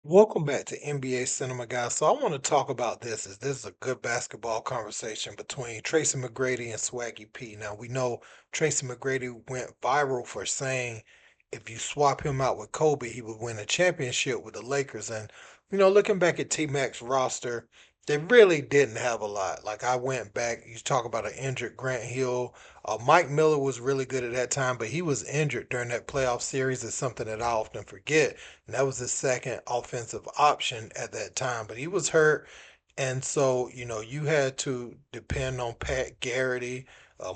Welcome back to NBA Cinema, guys. So I want to talk about this. Is this is a good basketball conversation between Tracy McGrady and Swaggy P? Now we know Tracy McGrady went viral for saying if you swap him out with Kobe, he would win a championship with the Lakers. And looking back at T Mac's roster, they really didn't have a lot. Like I went back, you talk about an injured Grant Hill. Mike Miller was really good at that time, but he was injured during that playoff series. Is something that I often forget, and that was his second offensive option at that time. But he was hurt, and so you had to depend on Pat Garrity,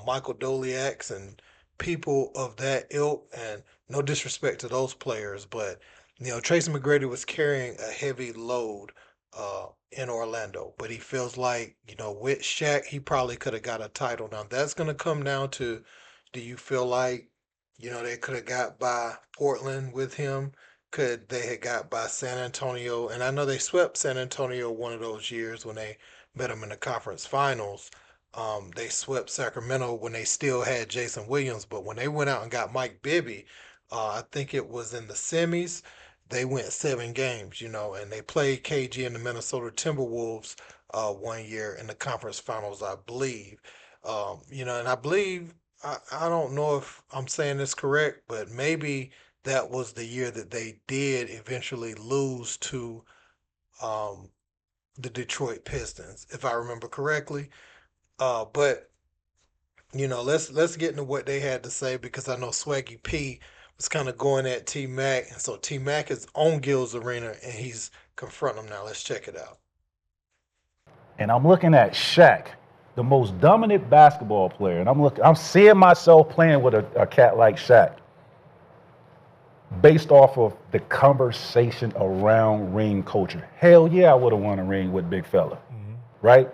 Michael Doliacs, and people of that ilk. And no disrespect to those players, but Tracy McGrady was carrying a heavy load in Orlando. But he feels like with Shaq, he probably could have got a title. Now that's going to come down to, do you feel like they could have got by Portland with him? Could they had got by San Antonio? And I know they swept San Antonio one of those years when they met them in the conference finals. They swept Sacramento when they still had Jason Williams, but when they went out and got Mike Bibby, I think it was in the semis. They went 7 games, and they played KG and the Minnesota Timberwolves one year in the conference finals, I believe. And I believe I don't know if I'm saying this correct, but maybe that was the year that they did eventually lose to um, the Detroit Pistons, if I remember correctly. But let's get into what they had to say, because I know Swaggy P was kind of going at T Mac, and so T Mac is on Gil's Arena and he's confronting him now. Let's check it out. And I'm looking at Shaq, the most dominant basketball player, and I'm seeing myself playing with a cat like Shaq, based off of the conversation around ring culture. Hell yeah, I would have won a ring with Big Fella, right?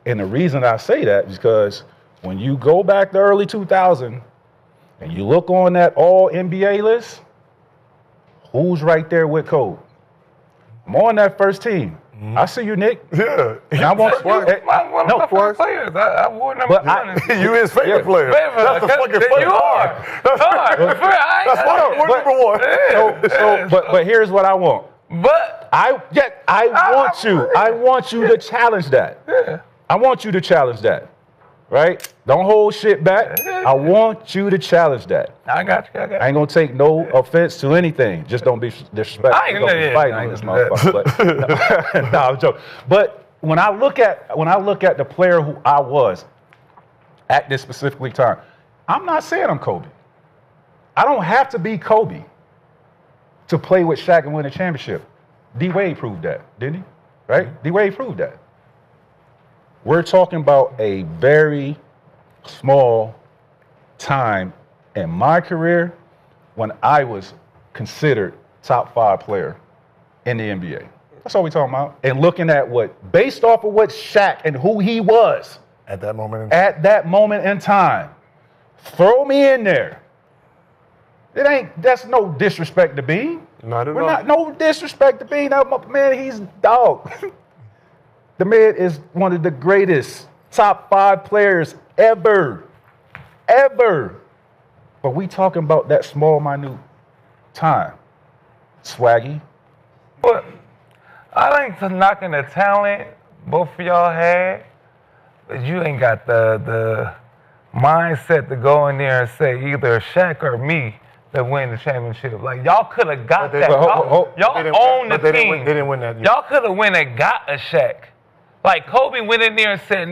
And the reason I say that is because when you go back to early 2000 and you look on that all NBA list, who's right there with Kobe? I'm on that first team. I see you, Nick. Yeah. And I want One of my favorite players. I wore number But one. you his favorite player. That's the fucking funny part. That's why we're number one. But here's what I want. But I want you to challenge that. yeah. I want you to challenge that. Right? Don't hold shit back. I want you to challenge that. I got you. I ain't gonna take no offense to anything. Just don't be disrespectful. I ain't gonna be fighting on this motherfucker. But, no, I'm joking. But when I look at the player who I was at this specific time, I'm not saying I'm Kobe. I don't have to be Kobe to play with Shaq and win a championship. D Wade proved that, didn't he? Right? D Wade proved that. We're talking about a very small time in my career when I was considered top 5 player in the NBA. That's all we're talking about. And looking at based off of what Shaq and who he was At that moment. at that moment in time, throw me in there. That's no disrespect to Bean. Not at all. No disrespect to Bean. That man, he's dog. The man is one of the greatest top 5 players ever. But we talking about that small, minute time. Swaggy. But I think to knocking the talent both of y'all had, but you ain't got the mindset to go in there and say either Shaq or me that win the championship. Like y'all could have got that. Y'all own the team. They didn't win that year. Y'all could have went and got a Shaq. Like Kobe went in there and said,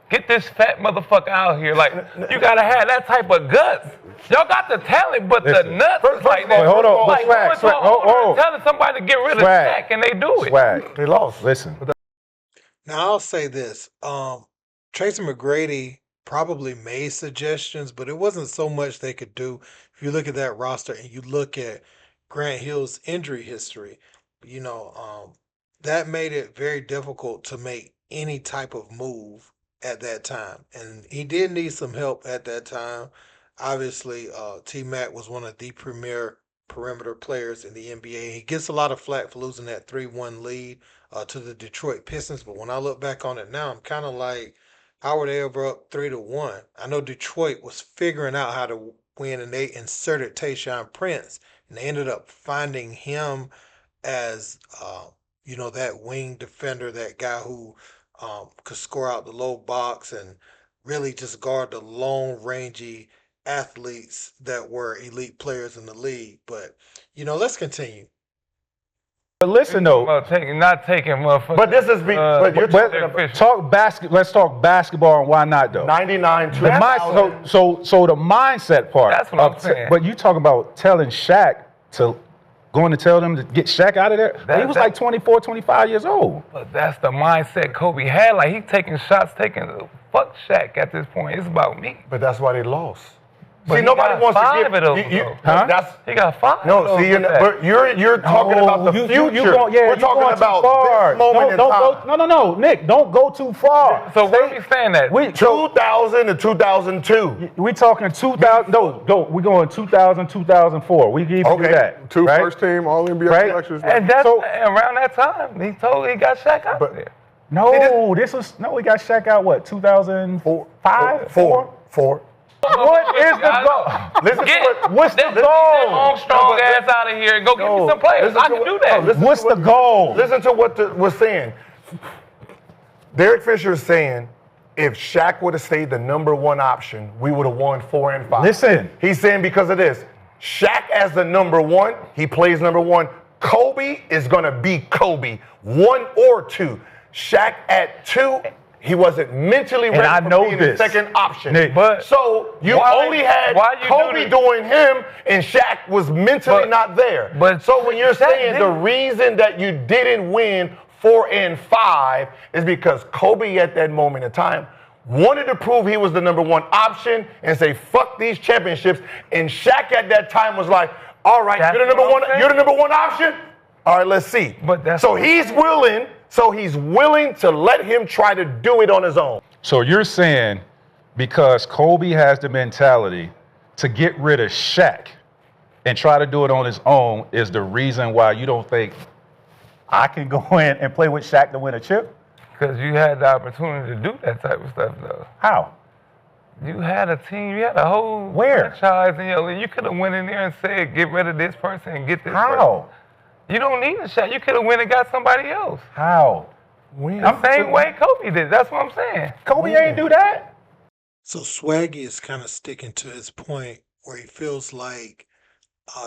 get this fat motherfucker out here. Like you gotta have that type of guts. Y'all got the talent, but the nuts is like that. Hold on. Like Swag. telling somebody to get rid of Shaq and they do it. Swag. They lost. Listen. Now I'll say this: Tracy McGrady probably made suggestions, but it wasn't so much they could do. If you look at that roster and you look at Grant Hill's injury history, you know, that made it very difficult to make any type of move at that time. And he did need some help at that time. Obviously, T Mac was one of the premier perimeter players in the NBA. He gets a lot of flack for losing that 3-1 lead to the Detroit Pistons. But when I look back on it now, I'm kind of like, how were they ever up 3-1? I know Detroit was figuring out how to win, and they inserted Tayshaun Prince, and they ended up finding him as that wing defender, that guy who could score out the low box and really just guard the long, rangy athletes that were elite players in the league. But let's continue. But listen though, not taking motherfuckers. But this is but you're talking about let's talk basketball and why not though. 99 so the mindset part. That's what I'm saying. But you talking about telling Shaq going to tell them to get Shaq out of there? He was like 24, 25 years old. But that's the mindset Kobe had. Like, he taking shots, fuck Shaq at this point. It's about me. But that's why they lost. But see, nobody wants to give it over. Huh? He got 5. No, see, you're talking about the future. We're talking about this moment in time. No, Nick, don't go too far. So where are we saying that? 2000 to 2002. We talking 2000. No, we going 2000, 2004. We give you that. Two first team All NBA selections. And that's around that time. He got Shaq out there. No, we got Shaq out what? 2005? Four. What is the goal? What's the goal? Long, strong ass out of here and go get me some players. I can do that. What's the goal? Listen to what we're saying. Derek Fisher is saying if Shaq would have stayed the number 1 option, we would have won 4 and 5. Listen. He's saying because of this. Shaq as the number 1, he plays number 1. Kobe is going to be Kobe, 1 or 2. Shaq at 2. He wasn't mentally ready for being the second option. Nick, so you only had Kobe doing him, and Shaq was mentally not there. But so when you're saying the reason that you didn't win 4 and 5 is because Kobe at that moment in time wanted to prove he was the number 1 option and say, fuck these championships. And Shaq at that time was like, all right, you're the number 1 option? All right, let's see. So he's willing to let him try to do it on his own. So you're saying because Kobe has the mentality to get rid of Shaq and try to do it on his own is the reason why you don't think I can go in and play with Shaq to win a chip? Because you had the opportunity to do that type of stuff, though. How? You had a team, you had a whole franchise in your league. You could have went in there and said, get rid of this person and get this person. How? You don't need a shot. You could have went and got somebody else. How? The same way Kobe did. That's what I'm saying. Kobe ain't do that. So Swaggy is kind of sticking to his point where he feels like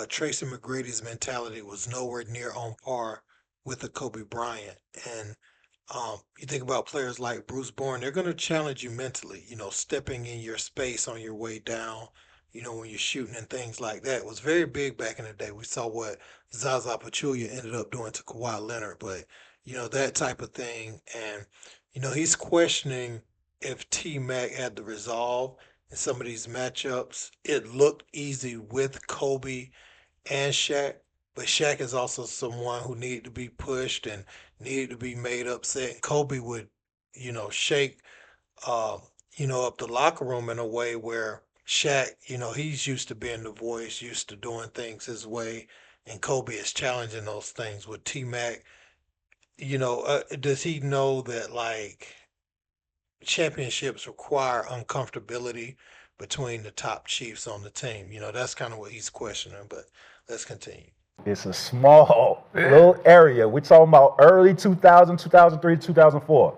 Tracy McGrady's mentality was nowhere near on par with the Kobe Bryant. And you think about players like Bruce Bowen, they're going to challenge you mentally, stepping in your space on your way down, when you're shooting and things like that. It was very big back in the day. We saw what Zaza Pachulia ended up doing to Kawhi Leonard, but, that type of thing. And, he's questioning if T-Mac had the resolve in some of these matchups. It looked easy with Kobe and Shaq, but Shaq is also someone who needed to be pushed and needed to be made upset. And Kobe would, shake, up the locker room in a way where Shaq, he's used to being the voice, used to doing things his way, and Kobe is challenging those things with T-Mac. Does he know that, like, championships require uncomfortability between the top chiefs on the team? That's kind of what he's questioning, but let's continue. It's a small little area. We're talking about early 2000, 2003, 2004.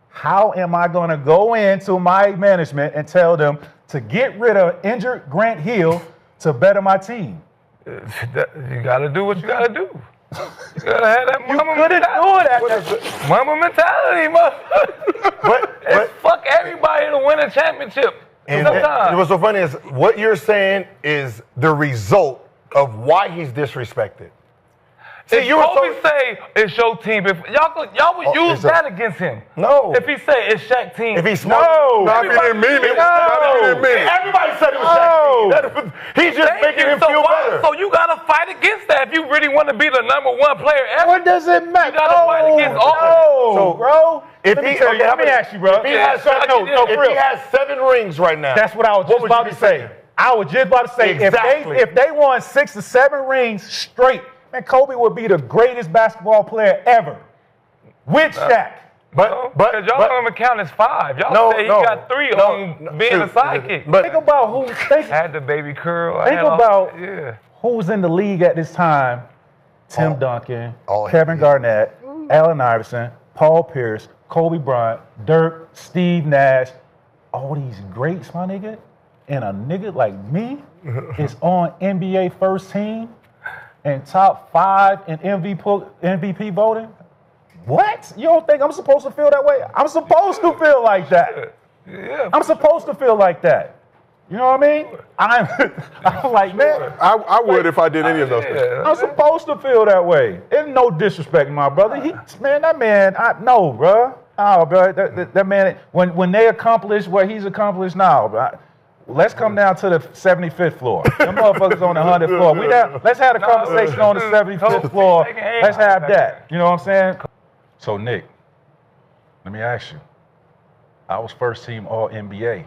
How am I going to go into my management and tell them to get rid of injured Grant Hill to better my team? You got to do what you got to do. You got to have that mama mentality. Mama mentality, motherfucker. Fuck everybody to win a championship. And what's so funny is what you're saying is the result of why he's disrespected. See, you Kobe say it's your team, y'all would use that against him. No. If he say it's Shaq team. If he's smart. Not if he didn't mean it. Everybody said it was Shaq team. He's just making him feel better. So you got to fight against that if you really want to be the number 1 player ever. What does it matter? You got to fight against all of it. So, bro, let me ask you, bro. If he has 7 rings right now. That's what I was just about to say. I was just about to say, if they won 6 or 7 rings straight, man, Kobe would be the greatest basketball player ever with Shaq. But y'all don't even count as 5. Y'all say he got 3 on being a sidekick. But think about who had the baby curl. Think about who's in the league at this time Tim Duncan, all Kevin NBA. Garnett, Allen Iverson, Paul Pierce, Kobe Bryant, Dirk, Steve Nash, all these greats, my nigga, and a nigga like me is on NBA first team and top 5 in MVP voting? What? You don't think I'm supposed to feel that way? I'm supposed to feel like that. Yeah. I'm supposed to feel like that. You know what I mean? I'm like, man, I would if I did any of those things. I'm supposed to feel that way. There's no disrespect, my brother. No, bro. Oh, bro, that man, when they accomplish what he's accomplished now, bro, let's come down to the 75th floor. Them motherfuckers on the 100th floor. Let's have a conversation on the 75th floor. Let's have that. You know what I'm saying? So, Nick, let me ask you. I was first team All-NBA.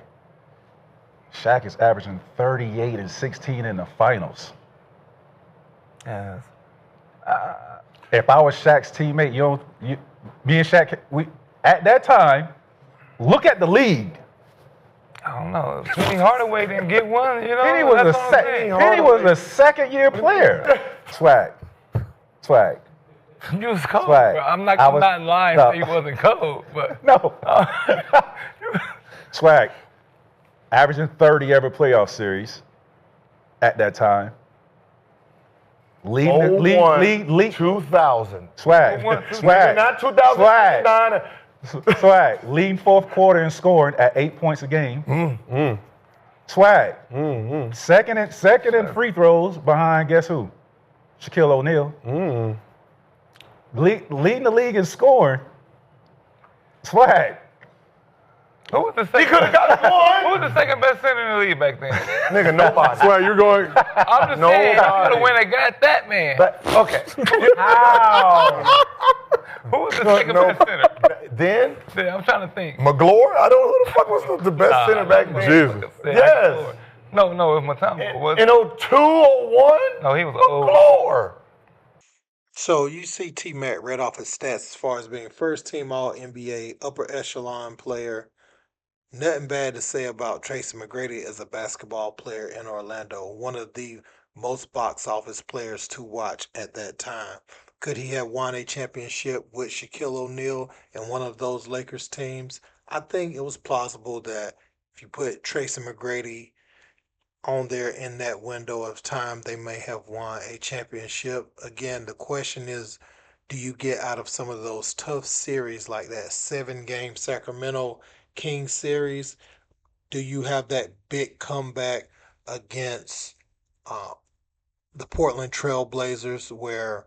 Shaq is averaging 38 and 16 in the finals. Yes. If I was Shaq's teammate, me and Shaq, at that time, look at the league. I don't know. Penny Hardaway didn't get one, you know? Penny was a second-year player. Swag. You was cold, Swag. bro. I'm not lying no. say he wasn't cold, but No. Swag. Averaging 30 every playoff series at that time. Lead 2000. Swag. Not 2009. Swag. Leading fourth quarter in scoring at 8 points a game. Swag. Second in free throws behind guess who? Shaquille O'Neal. Leading the league in scoring. Swag. who was the second? He could have got one. Who was the second best center in the league back then? Nigga, nobody. Well, you're going. I'm just saying, I could have went and got that man. But, okay. How? Who was the second best center? Then, Yeah, I'm trying to think. McGlure? I don't know who the fuck was the best center back then. Jesus. Yes. No, it was Matamba. Was In 02, 01? No, he was old. McGlure. So you see T-Mac read off his stats as far as being first team All-NBA, upper echelon player. Nothing bad to say about Tracy McGrady as a basketball player in Orlando, one of the most box office players to watch at that time. Could he have won a championship with Shaquille O'Neal in one of those Lakers teams? I think it was plausible that if you put Tracy McGrady on there in that window of time, they may have won a championship. Again, the question is, do you get out of some of those tough series like that 7-game Sacramento Kings series? Do you have that big comeback against the Portland Trail Blazers where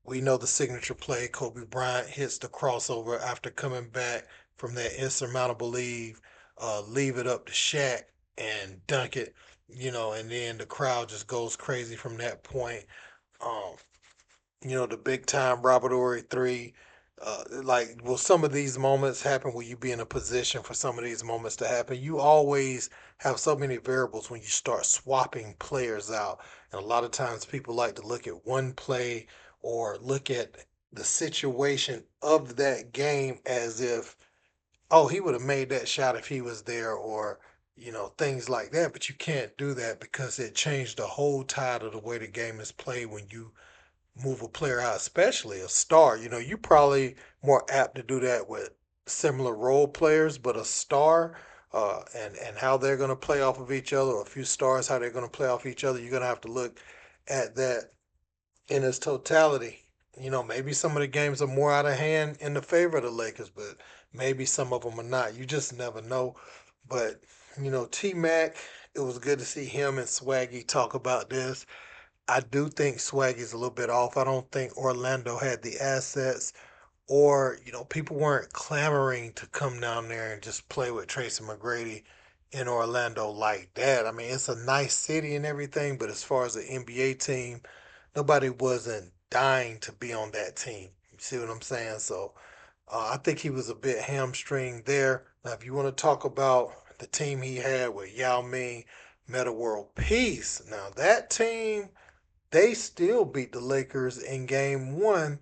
we know the signature play, Kobe Bryant hits the crossover after coming back from that insurmountable leave it up to Shaq and dunk it, and then the crowd just goes crazy from that point. Um, the big time Robert Ory three. Will some of these moments happen? Will you be in a position for some of these moments to happen? You always have so many variables when you start swapping players out. And a lot of times people like to look at one play or look at the situation of that game as if, oh, he would have made that shot if he was there, or things like that. But you can't do that because it changed the whole tide of the way the game is played when you move a player out, especially a star. You probably more apt to do that with similar role players, but a star and how they're going to play off of each other, or a few stars, how they're going to play off each other, you're going to have to look at that in its totality. Maybe some of the games are more out of hand in the favor of the Lakers, but maybe some of them are not. You just never know. But, T-Mac, it was good to see him and Swaggy talk about this. I do think Swaggy's a little bit off. I don't think Orlando had the assets, or, people weren't clamoring to come down there and just play with Tracy McGrady in Orlando like that. I mean, it's a nice city and everything, but as far as the NBA team, nobody wasn't dying to be on that team. You see what I'm saying? So I think he was a bit hamstringed there. Now, if you want to talk about the team he had with Yao Ming, Meta World Peace, now that team, they still beat the Lakers in game one,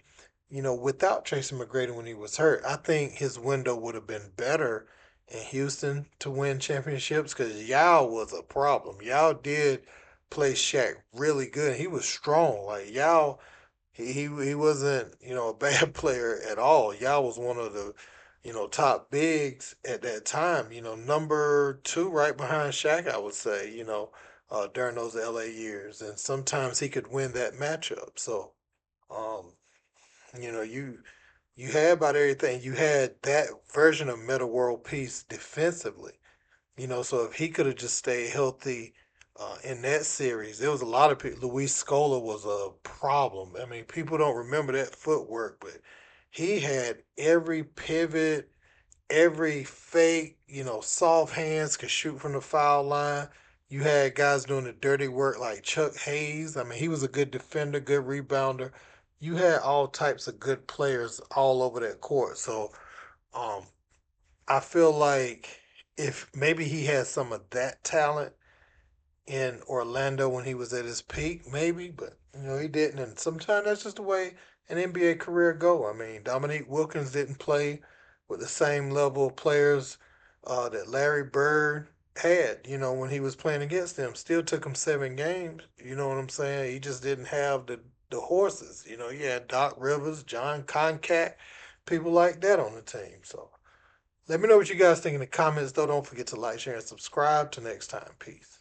without Tracy McGrady when he was hurt. I think his window would have been better in Houston to win championships because Yao was a problem. Yao did play Shaq really good. He was strong. Like Yao, He wasn't, a bad player at all. Yao was one of the, top bigs at that time. Number two, right behind Shaq, I would say. During those LA years, and sometimes he could win that matchup. So, um, you had about everything. You had that version of Meta World Peace defensively. So if he could have just stayed healthy in that series, there was a lot of people. Luis Scola was a problem. I mean, people don't remember that footwork, but he had every pivot, every fake, soft hands, could shoot from the foul line. You had guys doing the dirty work like Chuck Hayes. I mean, he was a good defender, good rebounder. You had all types of good players all over that court. So, um, I feel like if maybe he had some of that talent in Orlando when he was at his peak, maybe, but he didn't. And sometimes that's just the way an NBA career go. I mean, Dominique Wilkins didn't play with the same level of players that Larry Bird had. When he was playing against them, still took him 7 games. You know what I'm saying? He just didn't have the horses. He had Doc Rivers, John Concat, people like that on the team. So. Let me know what you guys think in the comments, though. Don't forget to like, share, and subscribe. Till next time. Peace.